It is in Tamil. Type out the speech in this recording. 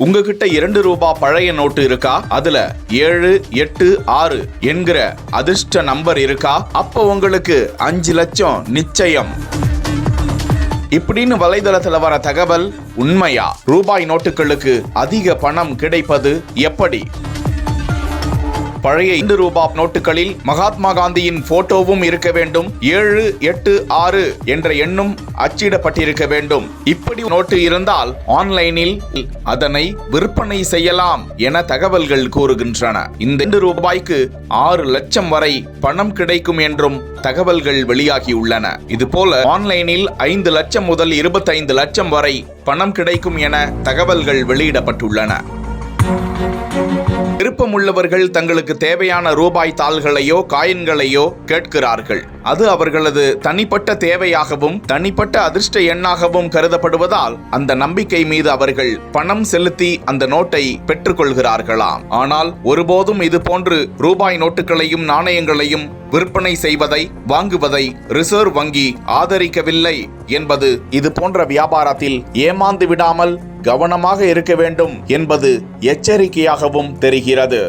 உங்ககிட்ட 2 ரூபாய் பழைய நோட்டு இருக்கா? அதுல 7, 8, 6 என்கிற அதிர்ஷ்ட நம்பர் இருக்கா? அப்ப உங்களுக்கு 5 லட்சம் நிச்சயம். இப்படின்னு வலைதளத்துல வர தகவல் உண்மையா? ரூபாய் நோட்டுகளுக்கு அதிக பணம் கிடைப்பது எப்படி? பழைய 2 ரூபாய் நோட்டுகளில் மகாத்மா காந்தியின் போட்டோவும் இருக்க வேண்டும். 7, 8, 6 என்ற எண்ணும் அச்சிடப்பட்டிருக்க வேண்டும். இப்படி நோட்டு இருந்தால் ஆன்லைனில் அதனை விற்பனை செய்யலாம் என தகவல்கள் கூறுகின்றன. இந்த 2 ரூபாய்க்கு 6 லட்சம் வரை பணம் கிடைக்கும் என்றும் தகவல்கள் வெளியாகியுள்ளன. இதுபோல ஆன்லைனில் 5 லட்சம் முதல் 25 லட்சம் வரை பணம் கிடைக்கும் என தகவல்கள் வெளியிடப்பட்டுள்ளன. விருப்பமுள்ளவர்கள் தங்களுக்கு தேவையான ரூபாய் தாள்களையோ காயின்களையோ கேட்கிறார்கள். அது அவர்களது தனிப்பட்ட தேவையாகவும் தனிப்பட்ட அதிர்ஷ்ட எண்ணாகவும் கருதப்படுவதால் அந்த நம்பிக்கை மீது அவர்கள் பணம் செலுத்தி அந்த நோட்டை பெற்றுக்கொள்கிறார்களாம். ஆனால் ஒருபோதும் இது போன்று ரூபாய் நோட்டுகளையும் நாணயங்களையும் விற்பனை செய்வதை வாங்குவதை ரிசர்வ் வங்கி ஆதரிக்கவில்லை என்பது இது போன்ற வியாபாரத்தில் ஏமாந்து விடாமல் கவனமாக இருக்க வேண்டும் என்பது எச்சரிக்கையாகவும் தெரிகிறது.